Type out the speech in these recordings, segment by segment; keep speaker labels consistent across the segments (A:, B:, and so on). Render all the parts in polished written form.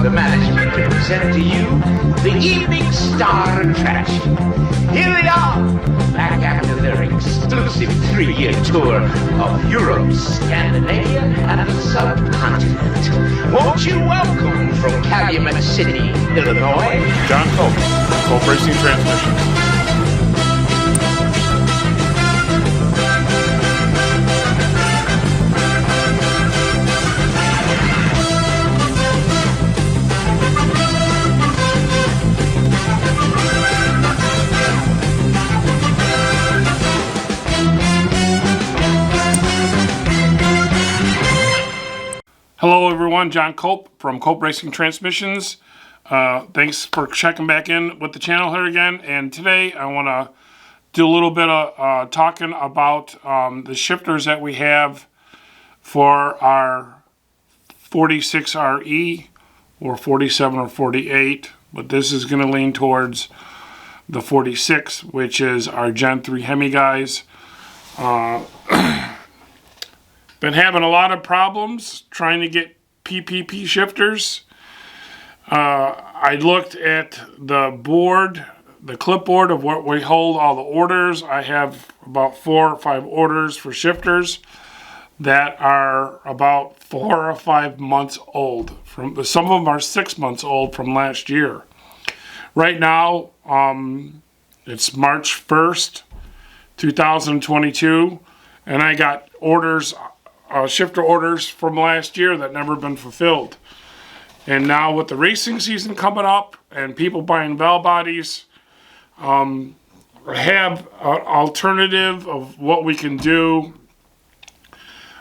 A: the management to present to you the Evening Star attraction. Here they are, back after their exclusive 3-year tour of Europe, Scandinavia, and the subcontinent. Won't you welcome from Calumet City, Illinois,
B: John Cope, Cope Racing Transmissions. Hello everyone, John Cope from Cope Racing Transmissions. Thanks for checking back in with the channel here again. And today I want to do a little bit of talking about the shifters that we have for our 46RE or 47 or 48. But this is going to lean towards the 46, which is our Gen 3 Hemi guys. Been having a lot of problems trying to get PPP shifters. I looked at the board, the clipboard of what we hold all the orders. I have about 4 or 5 orders for shifters that are about 4 or 5 months old. Some of them are 6 months old from last year. Right now, it's March 1st, 2022, and I got orders. Shifter orders from last year that never been fulfilled. And now with the racing season coming up and people buying valve bodies, I have an alternative of what we can do,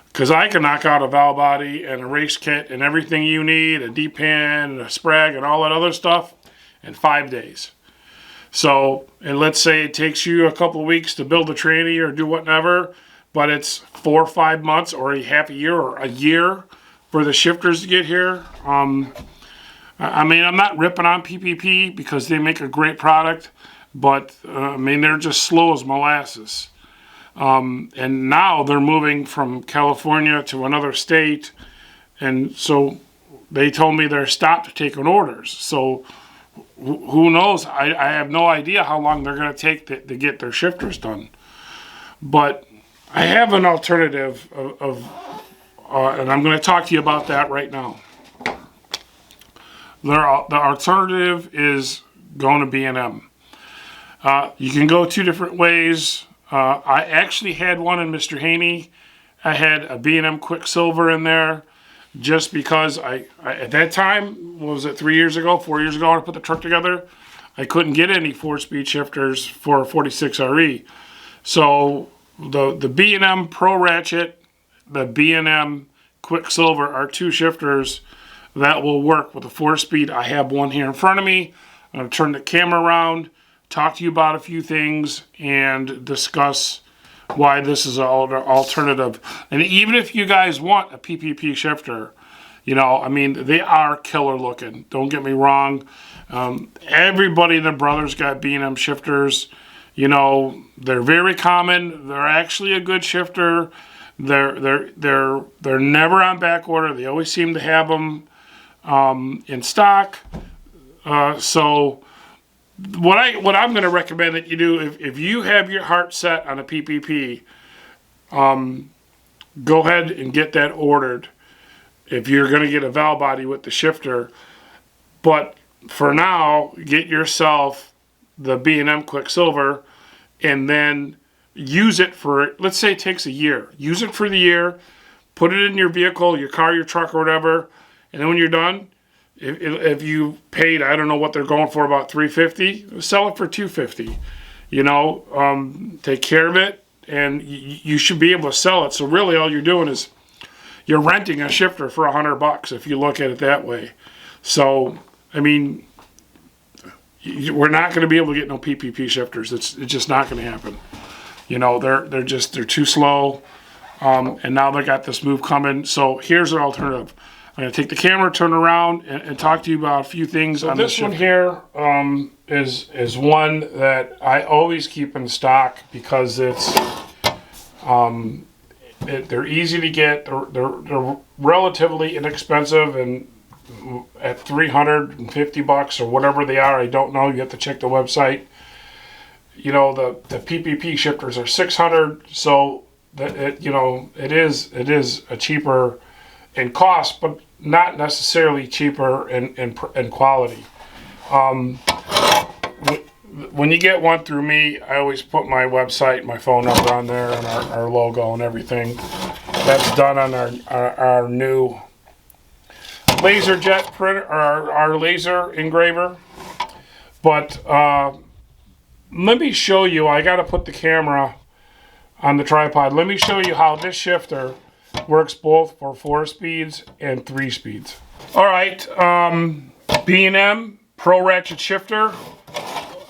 B: because I can knock out a valve body and a race kit and everything you need, a D-pan and a sprag and all that other stuff in 5 days. So, and let's say it takes you a couple of weeks to build a tranny or do whatever, but it's 4 or 5 months or a half a year or a year for the shifters to get here. I mean, I'm not ripping on PPP because they make a great product, but I mean, they're just slow as molasses. And now they're moving from California to another state, and so they told me they're stopped taking orders. So who knows? I have no idea how long they're going to take to get their shifters done. But I have an alternative and I'm going to talk to you about that right now. The alternative is going to B&M. You can go 2 different ways. I actually had one in Mr. Haney. I had a B&M Quicksilver in there just because I at that time, what was it, 4 years ago, when I put the truck together, I couldn't get any 4-speed shifters for a 46RE. So the B&M Pro Ratchet, the B&M Quicksilver are 2 shifters that will work with a 4-speed. I have one here in front of me. I'm going to turn the camera around, talk to you about a few things, and discuss why this is an alternative. And even if you guys want a PPP shifter, you know, I mean, they are killer looking. Don't get me wrong. Everybody and their brothers got B&M shifters. You know, they're very common. They're actually a good shifter. They're never on back order. They always seem to have them in stock. So what I'm going to recommend that you do, if you have your heart set on a PPP, go ahead and get that ordered. If you're going to get a valve body with the shifter, but for now, get yourself the B&M Quicksilver, and then use it for, let's say it takes a year. Use it for the year, put it in your vehicle, your car, your truck, or whatever, and then when you're done, if you paid, I don't know what they're going for, about $350, sell it for $250. You know, take care of it, and you should be able to sell it. So really all you're doing is you're renting a shifter for $100 if you look at it that way. So, I mean, we're not going to be able to get no PPP shifters. It's just not going to happen. You know, they're too slow, and now they got this move coming. So here's an alternative. I'm going to take the camera, turn around, and talk to you about a few things on this one here. Is one that I always keep in stock because it's they're easy to get. They're relatively inexpensive, and at $350 or whatever they are. I don't know. You have to check the website. You know, the PPP shifters are $600, so that it is a cheaper in cost, but not necessarily cheaper in quality. When you get one through me, I always put my website, my phone number on there, and our logo and everything. That's done on our new LaserJet printer, or our laser engraver. But let me show you. I got to put the camera on the tripod. Let me show you how this shifter works both for 4 speeds and 3 speeds. All right, B&M Pro Ratchet Shifter.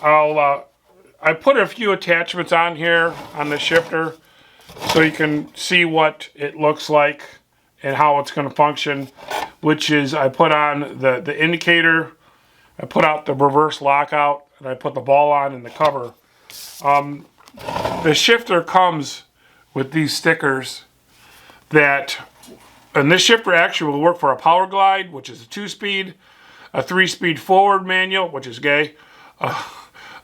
B: I put a few attachments on here on the shifter so you can see what it looks like and how it's going to function, which is I put on the indicator, I put out the reverse lockout, and I put the ball on in the cover. The shifter comes with these stickers and this shifter actually will work for a Power Glide, which is a 2-speed, a 3-speed forward manual, which is gay, a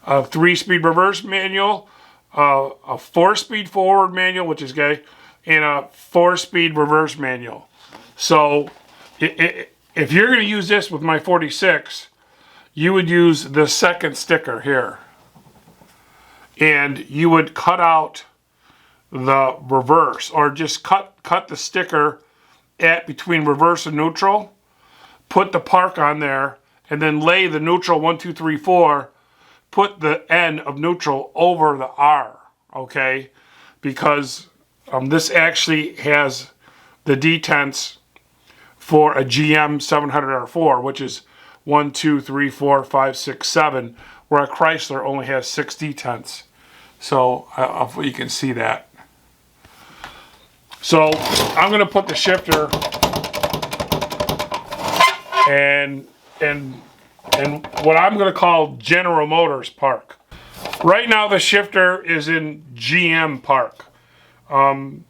B: 3-speed reverse manual, a 4-speed forward manual, which is gay, and a 4-speed reverse manual. So if you're going to use this with my 46, you would use the second sticker here. And you would cut out the reverse, or just cut the sticker at between reverse and neutral, put the park on there, and then lay the neutral 1, 2, 3, 4, put the N of neutral over the R, okay? Because this actually has the detents for a GM 700R4, which is 1, 2, 3, 4, 5, 6, 7, where a Chrysler only has 6 detents. So hopefully you can see that. So I'm going to put the shifter and what I'm going to call General Motors park. Right now the shifter is in GM park. And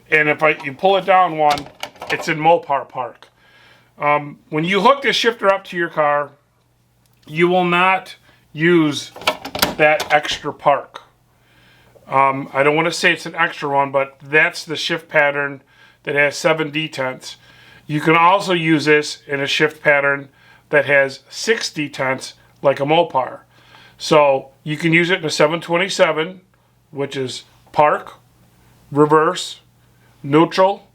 B: if you pull it down one, it's in Mopar park. When you hook this shifter up to your car, you will not use that extra park. I don't want to say it's an extra one, but that's the shift pattern that has 7 detents. You can also use this in a shift pattern that has 6 detents, like a Mopar. So you can use it in a 727, which is park, reverse, neutral,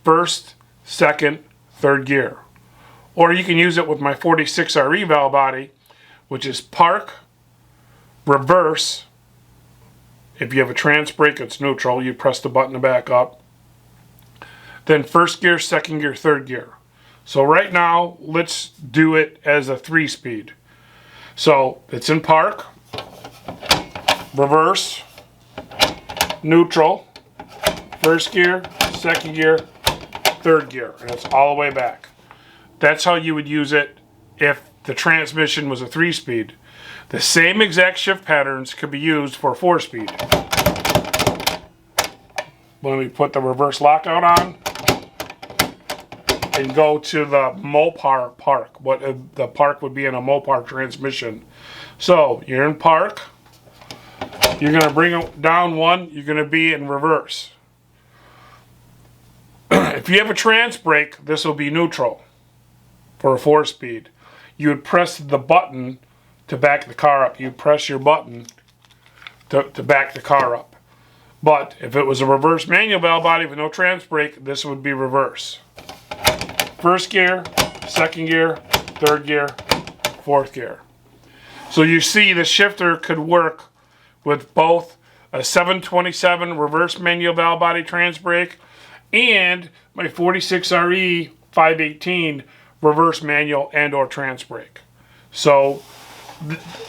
B: first, second, third gear. Or you can use it with my 46RE valve body, which is park, reverse. If you have a trans brake, it's neutral. You press the button to back up. Then first gear, second gear, third gear. So right now, let's do it as a 3-speed. So it's in park, reverse, neutral, first gear, second gear, third gear. And it's all the way back. That's how you would use it if the transmission was a 3-speed. The same exact shift patterns could be used for 4-speed. When we put the reverse lockout on and go to the Mopar park, what the park would be in a Mopar transmission. So you're in park, you're going to bring it down one, you're going to be in reverse. If you have a trans brake, this will be neutral for a 4-speed. You would press the button to back the car up. You press your button to back the car up. But if it was a reverse manual valve body with no trans brake, this would be reverse. First gear, second gear, third gear, fourth gear. So you see the shifter could work with both a 727 reverse manual valve body trans brake and my 46RE 518 reverse manual and or trans brake. So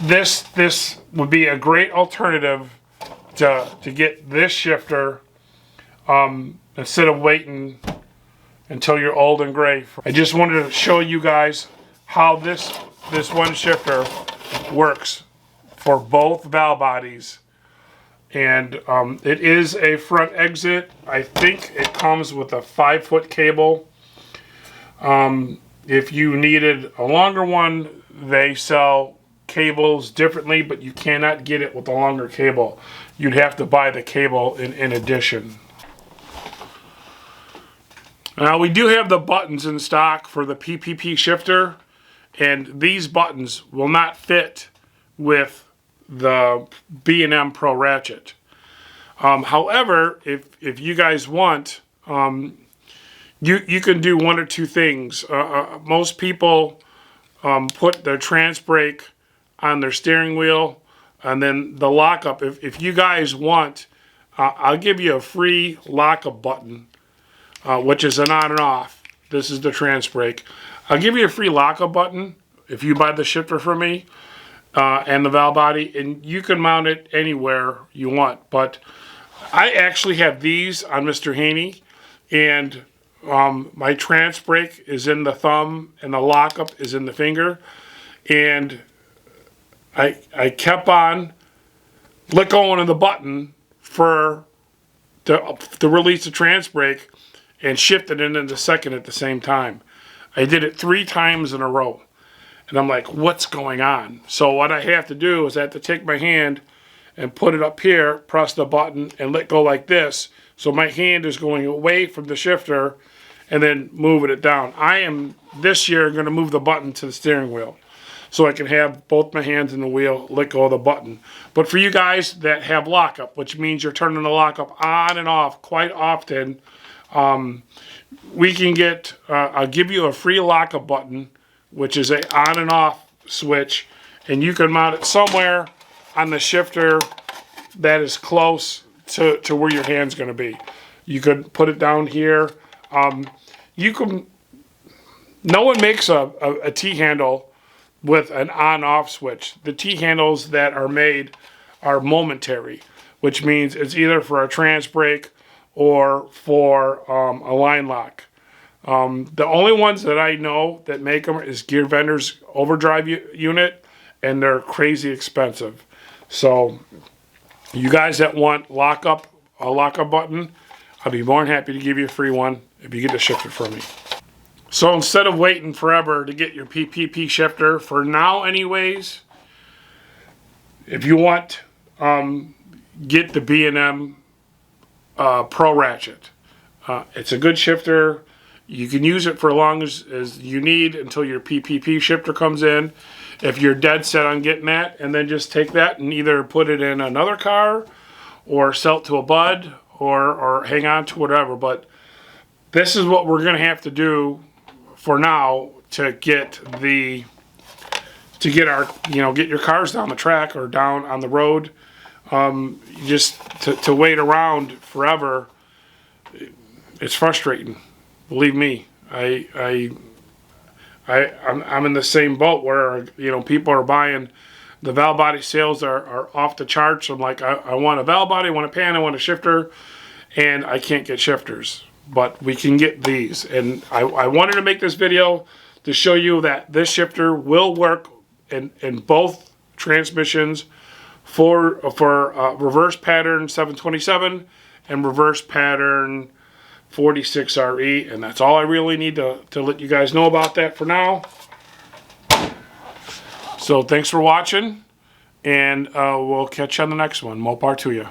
B: this would be a great alternative to get this shifter instead of waiting until you're old and gray. I just wanted to show you guys how this one shifter works for both valve bodies. And it is a front exit. I think it comes with a 5-foot cable. If you needed a longer one, they sell cables differently, but you cannot get it with a longer cable. You'd have to buy the cable in addition. Now we do have the buttons in stock for the PPP shifter, and these buttons will not fit with the B&M Pro Ratchet. However, if you guys want, you can do one or two things. Most people put their trans brake on their steering wheel, and then the lockup. If you guys want, I'll give you a free lockup button, which is an on and off. This is the trans brake. I'll give you a free lockup button if you buy the shifter from me and the valve body, and you can mount it anywhere you want. But I actually have these on Mr. Haney, and my trans brake is in the thumb and the lockup is in the finger, and I kept on let going of the button to release the trans brake and shifted it into second at the same time. I did it 3 times in a row, and I'm like, what's going on? So what I have to do is I have to take my hand and put it up here, press the button, and let go like this. So my hand is going away from the shifter and then moving it down. I am this year going to move the button to the steering wheel so I can have both my hands in the wheel, let go of the button. But for you guys that have lockup, which means you're turning the lockup on and off quite often, we can get, I'll give you a free lockup button, which is a on and off switch, and you can mount it somewhere on the shifter that is close to where your hand's going to be. You could put it down here. You can. No one makes a T-handle with an on-off switch. The T-handles that are made are momentary, which means it's either for a trans brake or for a line lock. The only ones that I know that make them is Gear Vendor's overdrive unit, and they're crazy expensive. So you guys that want a lockup button, I'll be more than happy to give you a free one if you get the shifter from me. So instead of waiting forever to get your PPP shifter, for now anyways, if you want, get the B&M Pro Ratchet. It's a good shifter. You can use it for as long as you need until your PPP shifter comes in. If you're dead set on getting that, and then just take that and either put it in another car or sell it to a bud or hang on to whatever. But this is what we're going to have to do for now to get our, get your cars down the track or down on the road. Just to wait around forever, it's frustrating. Believe me, I'm in the same boat where people are buying. The valve body sales are off the charts. I'm like, I want a valve body, I want a pan, I want a shifter, and I can't get shifters. But we can get these, and I wanted to make this video to show you that this shifter will work in both transmissions for reverse pattern 727 and reverse pattern 46RE, and that's all I really need to let you guys know about that for now. So thanks for watching, and we'll catch you on the next one. Mopar to you.